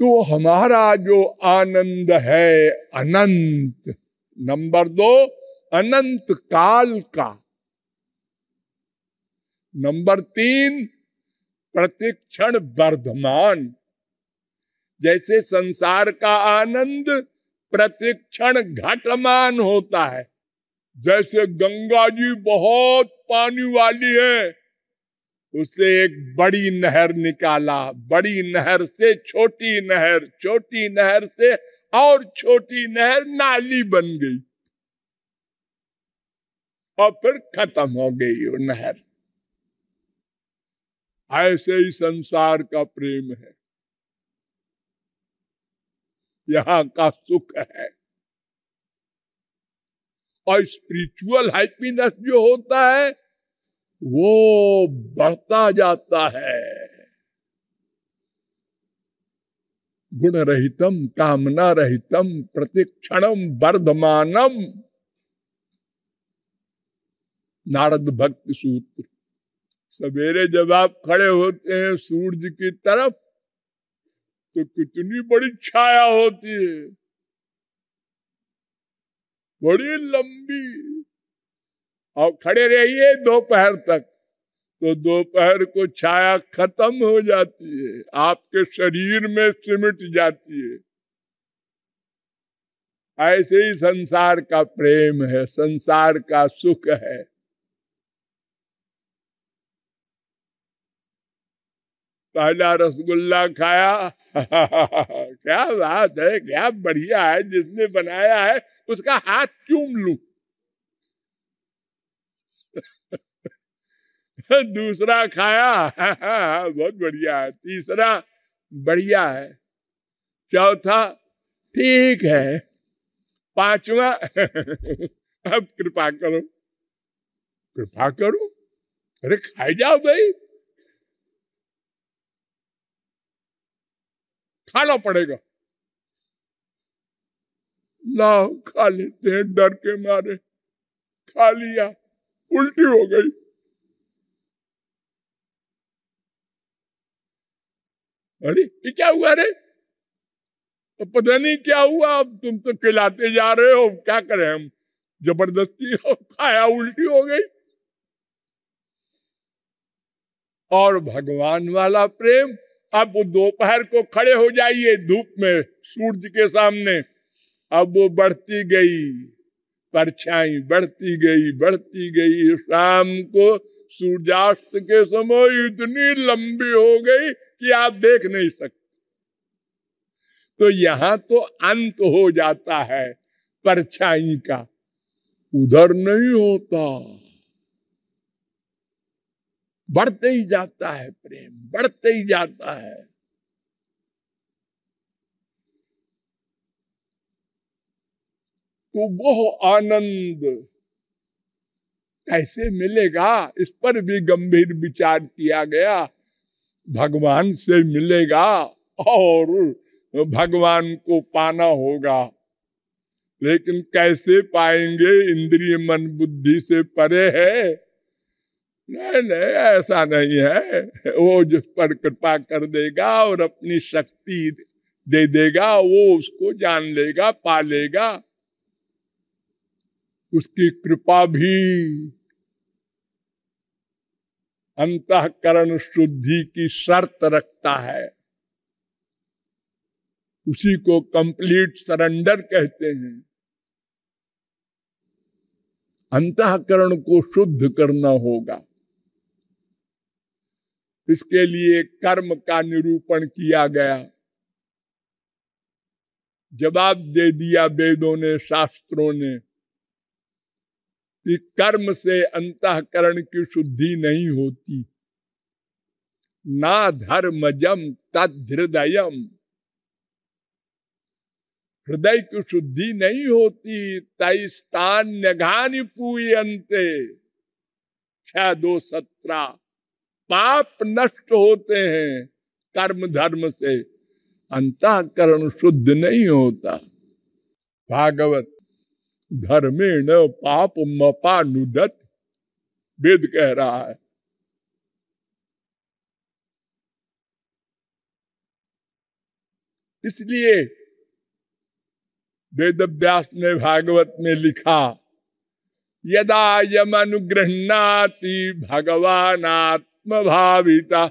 तो हमारा जो आनंद है अनंत, नंबर 2 अनंत काल का, नंबर 3 प्रतिक्षण वर्धमान। जैसे संसार का आनंद प्रतिक्षण घटमान होता है, जैसे गंगा जी बहुत पानी वाली है, उससे एक बड़ी नहर निकाला, बड़ी नहर से छोटी नहर, छोटी नहर से और छोटी नहर, नाली बन गई और फिर खत्म हो गई वो नहर। ऐसे ही संसार का प्रेम है, यहाँ का सुख है। और स्पिरिचुअल हैप्पीनेस जो होता है वो बढ़ता जाता है। गुण रहितम कामना रहितम प्रतिक्षणम वर्धमानम, नारद भक्ति सूत्र। सवेरे जब आप खड़े होते हैं सूरज की तरफ तो कितनी बड़ी छाया होती है, बड़ी लंबी, और खड़े रहिए दोपहर तक तो दोपहर को छाया खत्म हो जाती है, आपके शरीर में सिमट जाती है। ऐसे ही संसार का प्रेम है, संसार का सुख है। पहला रसगुल्ला खाया क्या बात है, क्या बढ़िया है, जिसने बनाया है उसका हाथ चूम लूं। दूसरा खाया बहुत बढ़िया है, तीसरा बढ़िया है, चौथा ठीक है, पांचवा अब कृपा करो, कृपा करो, अरे खाई जाओ भाई, खाना पड़ेगा। लाओ खा लेते हैं, डर के मारे खा लिया, उल्टी हो गई। अरे ये क्या हुआ रे, तो पता नहीं क्या हुआ, अब तुम तो खिलाते जा रहे हो, क्या करें हम, जबरदस्ती हो, खाया उल्टी हो गई। और भगवान वाला प्रेम, अब वो दोपहर को खड़े हो जाइए धूप में सूरज के सामने, अब वो बढ़ती गई परछाई, बढ़ती गई बढ़ती गई, शाम को सूर्यास्त के समय इतनी लंबी हो गई कि आप देख नहीं सकते। तो यहां तो अंत हो जाता है परछाई का, उधर नहीं होता, बढ़ते ही जाता है प्रेम, बढ़ते ही जाता है। तो वह आनंद कैसे मिलेगा, इस पर भी गंभीर विचार किया गया। भगवान से मिलेगा और भगवान को पाना होगा, लेकिन कैसे पाएंगे, इंद्रिय मन बुद्धि से परे है। नहीं नहीं, ऐसा नहीं है, वो जिस पर कृपा कर देगा और अपनी शक्ति दे देगा, वो उसको जान लेगा, पा लेगा। उसकी कृपा भी अंतःकरण शुद्धि की शर्त रखता है, उसी को कंप्लीट सरेंडर कहते हैं। अंतःकरण को शुद्ध करना होगा, इसके लिए कर्म का निरूपण किया गया, जवाब दे दिया वेदों ने, शास्त्रों ने, कि कर्म से अंतःकरण की शुद्धि नहीं होती। ना धर्मजम तद हृदयम, हृदय की शुद्धि नहीं होती। तैस्तान्यघानि पूयन्ते 6:2-17, पाप नष्ट होते हैं कर्म धर्म से, अंतःकरण शुद्ध नहीं होता। भागवत धर्मेण पाप मपानुदत, वेद कह रहा है। इसलिए वेद व्यास ने भागवत में लिखा, यदा यमनुगृह्णाति भगवान आत्मभाविता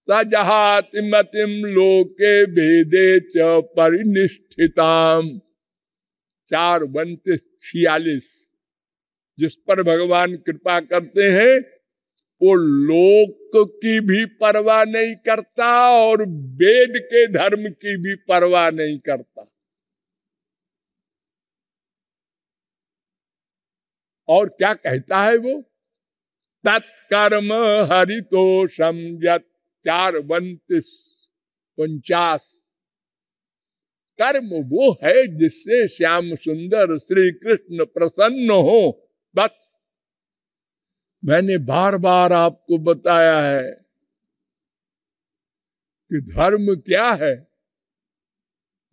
सजहाति मतिम लोके वेदे च परिनिष्ठिताम। 4:46। जिस पर भगवान कृपा करते हैं वो लोक की भी परवाह नहीं करता और वेद के धर्म की भी परवाह नहीं करता। और क्या कहता है वो, तत्कर्म हरितोषम यत्। 4:49। कर्म वो है जिससे श्याम सुंदर श्री कृष्ण प्रसन्न हो। बस मैंने बार बार आपको बताया है कि धर्म क्या है।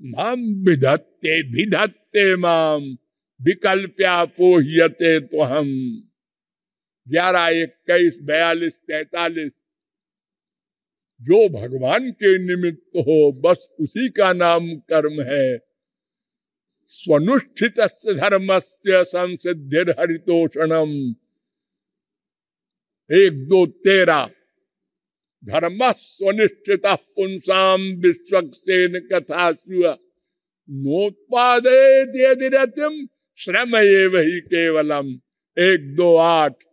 माम विधत्ते विधत्ते माम विकल्प्या पोह्यते तो हम। 11, 21, 42, 43। जो भगवान के निमित्त हो बस उसी का नाम कर्म है। स्वनुष्ठित धर्मस्य संसिद्धिर हरितोषणम। 1, 2, 13। धर्म स्वनिष्ठित पुंसाम विश्वक्सेन कथा नोत्पादयेद्यतिरतिम श्रम एव हि केवलम। 1, 2, 8।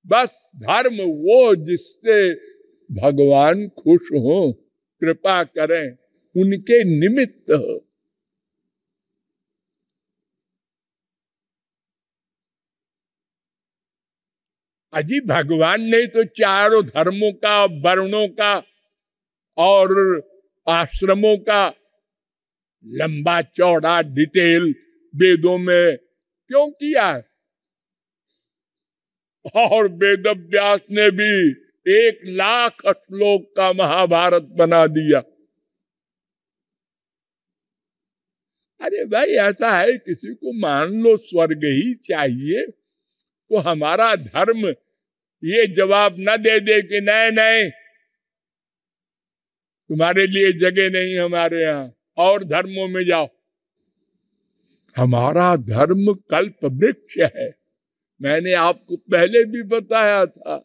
बस धर्म वो जिससे भगवान खुश हो, कृपा करें, उनके निमित्त हो। अजी भगवान ने तो चारों धर्मों का, वर्णों का और आश्रमों का लंबा चौड़ा डिटेल वेदों में क्यों किया है? और वेद व्यास ने भी 1,00,000 श्लोक का महाभारत बना दिया। अरे भाई ऐसा है, किसी को मान लो स्वर्ग ही चाहिए तो हमारा धर्म ये जवाब न दे दे कि नहीं नहीं तुम्हारे लिए जगह नहीं हमारे यहाँ, और धर्मों में जाओ। हमारा धर्म कल्प वृक्ष है। मैंने आपको पहले भी बताया था,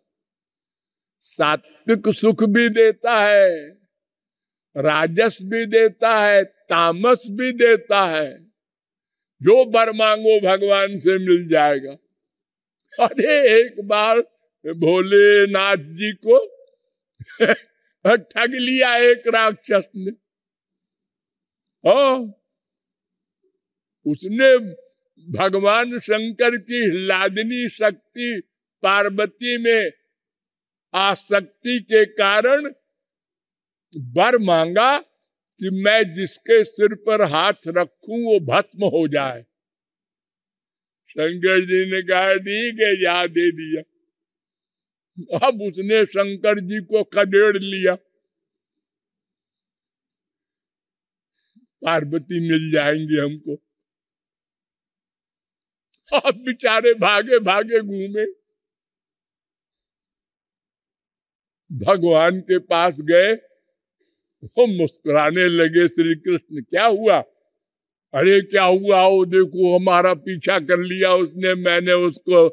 सात्विक सुख भी देता है, राजस भी देता है, तामस भी देता है। जो वर मांगो भगवान से मिल जाएगा। अरे एक बार भोलेनाथ जी को ठग लिया एक राक्षस ने। उसने भगवान शंकर की लादिनी शक्ति पार्वती में आसक्ति के कारण वर मांगा कि मैं जिसके सिर पर हाथ रखूं वो भस्म हो जाए। शंकर जी ने कहा ठीक है, जा दे दिया। अब उसने शंकर जी को खदेड़ लिया, पार्वती मिल जाएंगे हमको। अब बेचारे भागे भागे घूमे, भगवान के पास गए। वो मुस्कुराने लगे, श्री कृष्ण क्या हुआ? अरे क्या हुआ, वो देखो हमारा पीछा कर लिया उसने, मैंने उसको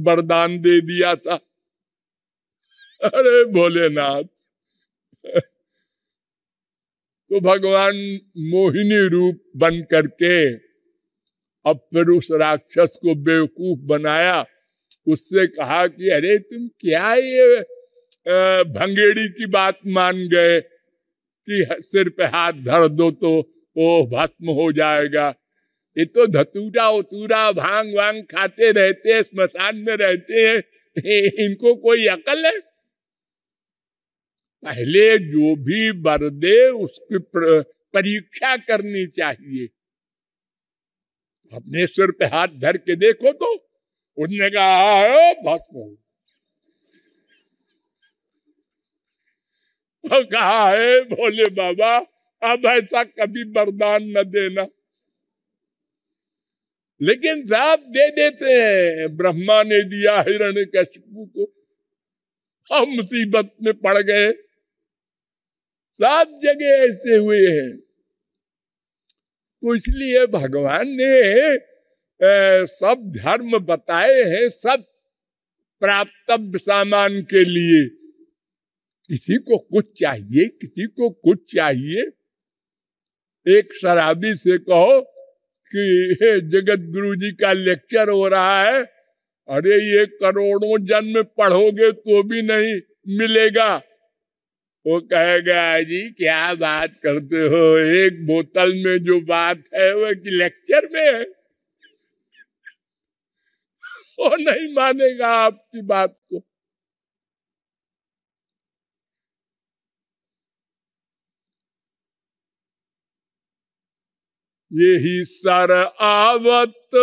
वरदान दे दिया था। अरे भोलेनाथ। तो भगवान मोहिनी रूप बन करके अब फिर उस राक्षस को बेवकूफ बनाया। उससे कहा कि अरे तुम क्या ये भंगेड़ी की बात मान गए कि सिर पे हाथ धर दो तो वो भस्म हो जाएगा। ये तो धतूरा उतूरा भांग वांग खाते रहते हैं, स्मशान में रहते हैं, इनको कोई अकल है? पहले जो भी वर दे उसकी परीक्षा करनी चाहिए। अपने सिर पे हाथ धर के देखो तो उसने कहा भस्म हो। कहा है भोले बाबा अब ऐसा कभी वरदान न देना। लेकिन साहब दे देते हैं। ब्रह्मा ने दिया हिरण्यकशिपु को, हम मुसीबत में पड़ गए। सब जगह ऐसे हुए हैं। तो इसलिए भगवान ने सब धर्म बताए हैं, सब प्राप्तव्य सामान के लिए। किसी को कुछ चाहिए, किसी को कुछ चाहिए। एक शराबी से कहो कि जगत गुरु जी का लेक्चर हो रहा है, अरे ये करोड़ों जन्म पढ़ोगे तो भी नहीं मिलेगा। वो कहेगा जी क्या बात करते हो, एक बोतल में जो बात है वो कि लेक्चर में है। वो नहीं मानेगा आपकी बात को। यही सर आवत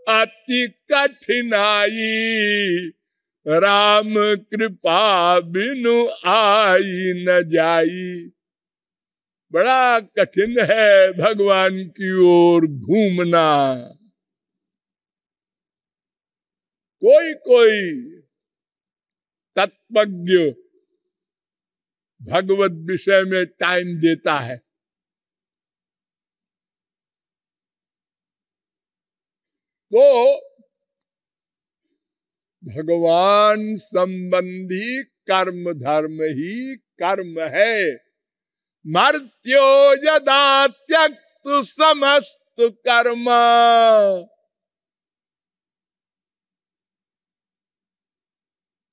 अति कठिनाई, राम कृपा बिनु आई न जाई। बड़ा कठिन है भगवान की ओर घूमना। कोई कोई तत्वज्ञ भगवत विषय में टाइम देता है। तो भगवान संबंधी कर्म धर्म ही कर्म है। मर्त्यो यदा त्यक्त समस्त कर्म,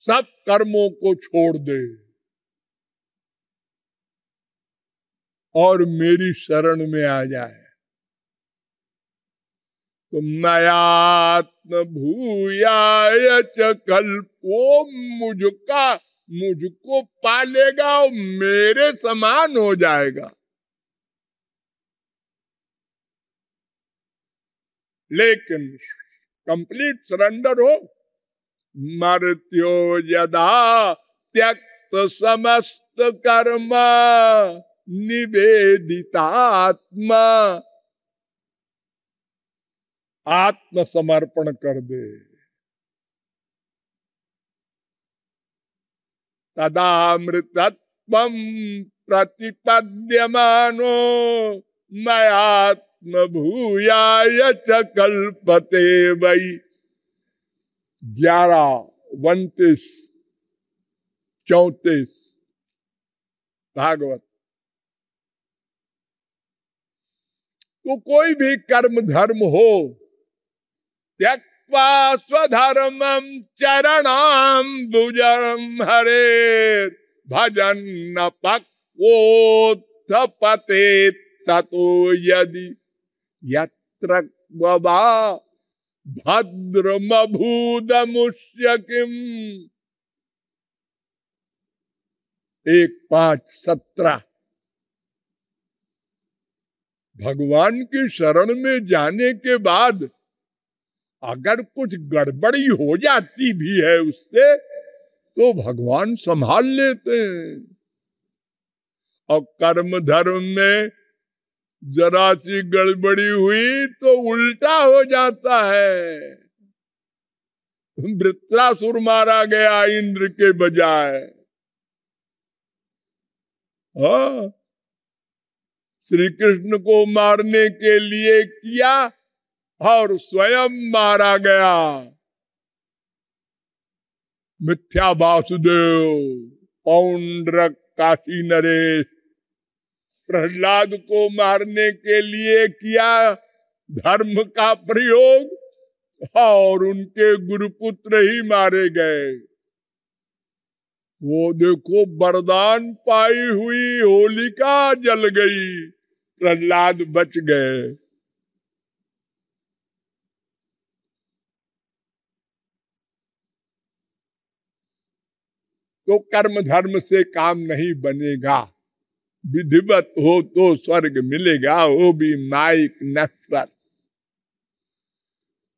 सब कर्मों को छोड़ दे और मेरी शरण में आ जाए तो मयात्म भूयाय च कल्पो, मुझको पालेगा और मेरे समान हो जाएगा। लेकिन कंप्लीट सरेंडर हो। मर्त्यो यदा त्यक्त समस्त कर्म, निवेदितात्मा, आत्मसमर्पण कर दे। तदामृतत्वं प्रतिपद्यमानो, मयात्म भूयाय च कल्पते वै। 11, 29, 34 भागवत। तो कोई भी कर्म धर्म हो, त्यक्त्वा स्वधर्मं चरणाम्बुजं हरे, भजन न पक्वोत्थपते ततो यदि यत्र क्ववा भद्रमभूदमुष्य किम। 1:5-17। भगवान की शरण में जाने के बाद अगर कुछ गड़बड़ी हो जाती भी है उससे, तो भगवान संभाल लेते हैं। और कर्म धर्म में जरा सी गड़बड़ी हुई तो उल्टा हो जाता है। वृत्रासुर मारा गया इंद्र के बजाय। हाँ, श्री कृष्ण को मारने के लिए किया और स्वयं मारा गया। मिथ्या वासुदेव, पौंड्रक, काशी नरेश, प्रहलाद को मारने के लिए किया धर्म का प्रयोग और उनके गुरुपुत्र ही मारे गए। वो देखो वरदान पाई हुई होलिका जल गई, प्रहलाद बच गए। तो कर्म धर्म से काम नहीं बनेगा। विधिवत हो तो स्वर्ग मिलेगा, वो भी माइक नश्वर।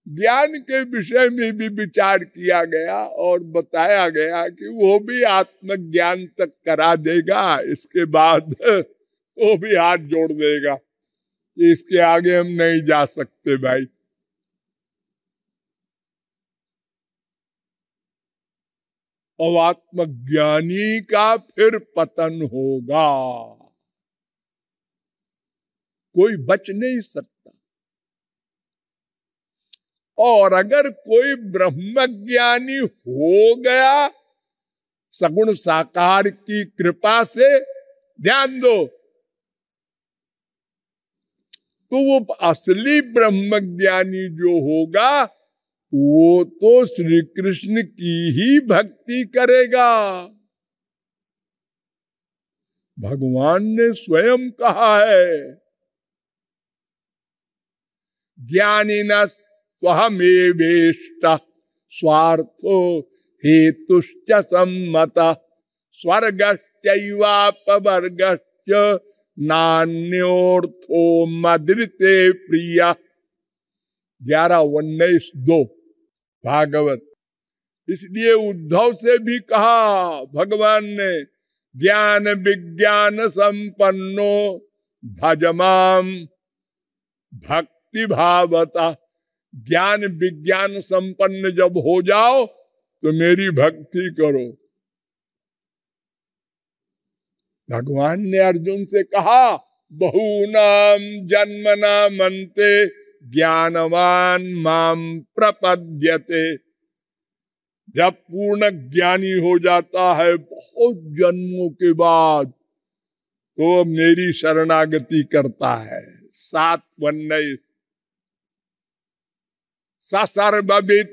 ज्ञान के विषय में भी विचार किया गया और बताया गया कि वो भी आत्मज्ञान तक करा देगा, इसके बाद वो भी हाथ जोड़ देगा कि इसके आगे हम नहीं जा सकते भाई। और आत्मज्ञानी का फिर पतन होगा, कोई बच नहीं सकता। और अगर कोई ब्रह्मज्ञानी हो गया सगुण साकार की कृपा से, ध्यान दो, तो वो असली ब्रह्मज्ञानी जो होगा वो तो श्री कृष्ण की ही भक्ति करेगा। भगवान ने स्वयं कहा है, ज्ञानिनः स्वहमेवेष्टः स्वार्थो हेतुश्च सम्मतः स्वर्गश्चैवापवर्गश्च नान्योर्थो मदृते प्रिया। 11:19-2 भागवत। इसलिए उद्धव से भी कहा भगवान ने, ज्ञान विज्ञान संपन्नो भजमाम भक्ति भावता। ज्ञान विज्ञान संपन्न जब हो जाओ तो मेरी भक्ति करो। भगवान ने अर्जुन से कहा, बहूनाम जन्मनाम अन्ते ज्ञानवान माम प्रपद्यते। जब पूर्ण ज्ञानी हो जाता है बहुत जन्मों के बाद, तो मेरी शरणागति करता है। 7:19 सर्वविद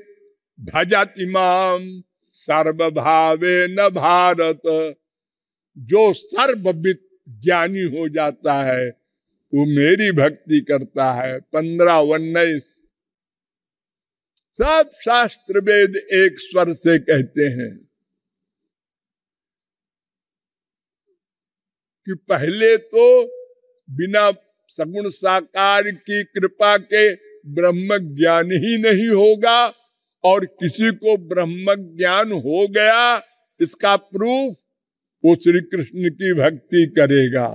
भजति माम सर्वभावेन भारत। जो सर्वविद ज्ञानी हो जाता है वो मेरी भक्ति करता है। 15:19 सब शास्त्र वेद एक स्वर से कहते हैं कि पहले तो बिना सगुण साकार की कृपा के ब्रह्म ज्ञान ही नहीं होगा, और किसी को ब्रह्म ज्ञान हो गया इसका प्रूफ वो श्री कृष्ण की भक्ति करेगा।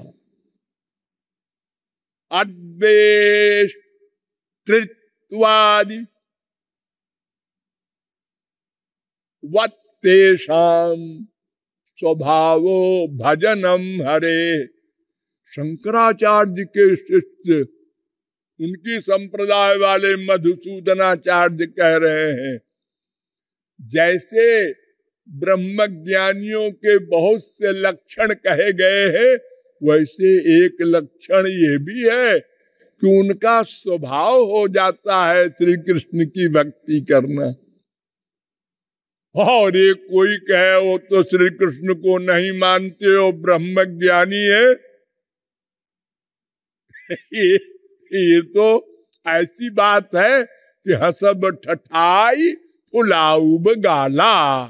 अद्वेष्टृत्वादि वत्तेषाम स्वभावो भजनम हरे। शंकराचार्य के शिष्य, उनकी संप्रदाय वाले मधुसूदनाचार्य कह रहे हैं, जैसे ब्रह्मज्ञानियों के बहुत से लक्षण कहे गए हैं, वैसे एक लक्षण ये भी है कि उनका स्वभाव हो जाता है श्री कृष्ण की भक्ति करना। और ये कोई कहे वो तो श्री कृष्ण को नहीं मानते हो, ब्रह्मज्ञानी है, ये तो ऐसी बात है कि हसब ठठाई फुलाऊब गाला।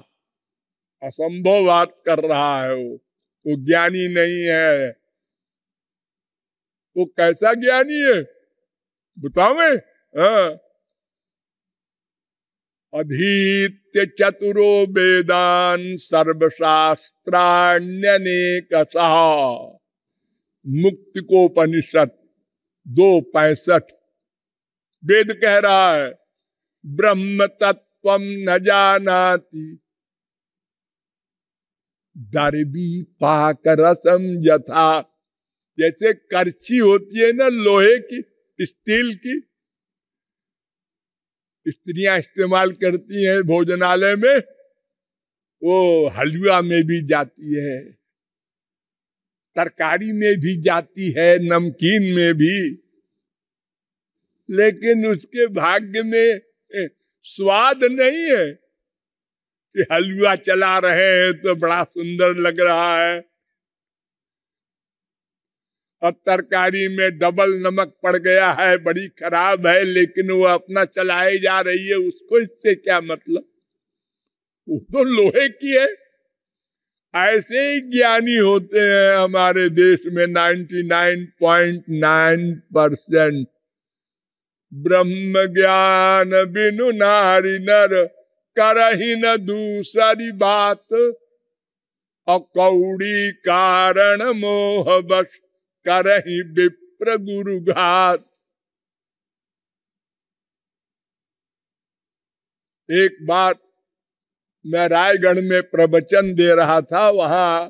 असंभव बात कर रहा है वो ज्ञानी नहीं है। वो कैसा ज्ञानी है बतावे? अधीत्य चतुरो वेदान सर्वशास्त्राण्यनेकशः। मुक्तिकोपनिषद 2:65 वेद कह रहा है, ब्रह्म तत्वम न जानाति दर्वी पाक रसम यथा। जैसे करछी होती है ना लोहे की, स्टील की, स्त्रियां इस्तेमाल करती हैं भोजनालय में, वो हलवा में भी जाती है, तरकारी में भी जाती है, नमकीन में भी, लेकिन उसके भाग्य में स्वाद नहीं है कि हलवा चला रहे हैं तो बड़ा सुंदर लग रहा है और तरकारी में डबल नमक पड़ गया है, बड़ी खराब है, लेकिन वो अपना चलाए जा रही है, उसको इससे क्या मतलब, वो तो लोहे की है। ऐसे ही ज्ञानी होते हैं हमारे देश में 99.9%। ब्रह्म ज्ञान बिनु नारी नर करहि न दूसरी बात, अकौड़ी कारण मोह बस करहि विप्र गुरु घात। एक बात मैं रायगढ़ में प्रवचन दे रहा था, वहां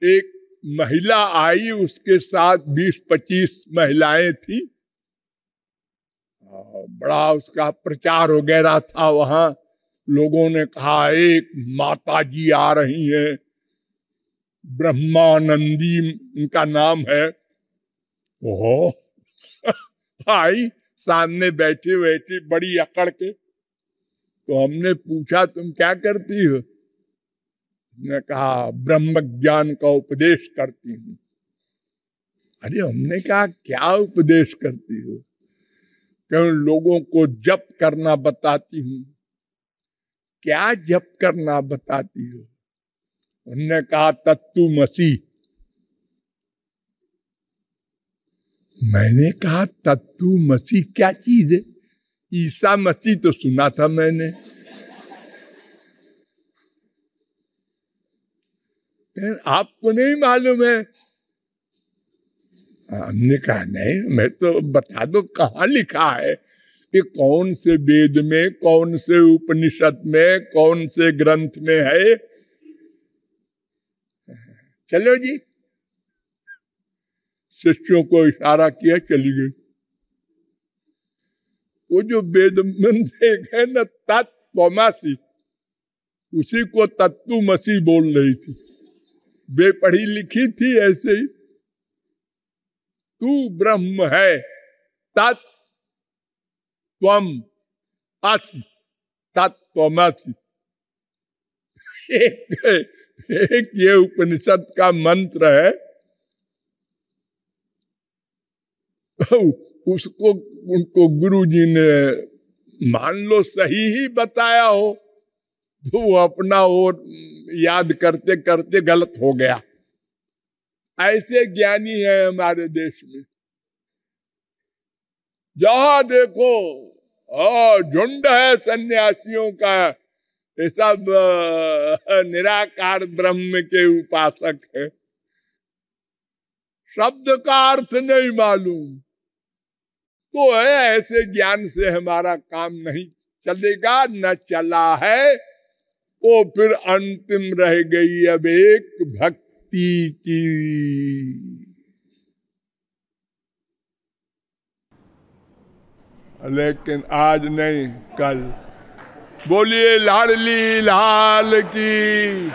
एक महिला आई, उसके साथ 20-25 महिलाएं थी। बड़ा उसका प्रचार वगैरह था वहां। लोगों ने कहा एक माता जी आ रही हैं, ब्रह्मानंदी उनका नाम है। ओहो आई, सामने बैठी बैठी बड़ी अकड़ के। तो हमने पूछा तुम क्या करती हो? ने कहा ब्रह्म ज्ञान का उपदेश करती हूं। अरे हमने कहा क्या उपदेश करती हो? क्यों लोगों को जप करना बताती हूं। क्या जप करना बताती हो? उन्होंने कहा तत्तुमसी। मैंने कहा तत्तुमसी क्या चीज है? ईसा मसीह तो सुना था मैंने। आपको नहीं मालूम है? हमने कहा नहीं, मैं तो बता दो कहाँ लिखा है कि कौन से वेद में, कौन से उपनिषद में, कौन से ग्रंथ में है। चलो जी, शिष्यों को इशारा किया, चली गई। वो जो वेद मंत्र है ना तत्त्वमसि, उसी को तत्तुमसी बोल रही थी। वे पढ़ी लिखी थी ऐसे ही, तू ब्रह्म है, तत्त्वम असि, तत्त्वमसि। एक ये उपनिषद का मंत्र है। उसको उनको गुरुजी ने मान लो सही ही बताया हो, तो वो अपना वो याद करते करते गलत हो गया। ऐसे ज्ञानी है हमारे देश में, जहां देखो झुंड है सन्यासियों का। ये सब निराकार ब्रह्म के उपासक है। शब्द का अर्थ नहीं मालूम तो है। ऐसे ज्ञान से हमारा काम नहीं चलेगा, न चला है तो फिर अंतिम रह गई अब एक भक्ति की। लेकिन आज नहीं, कल। बोलिए लाडली लाल की।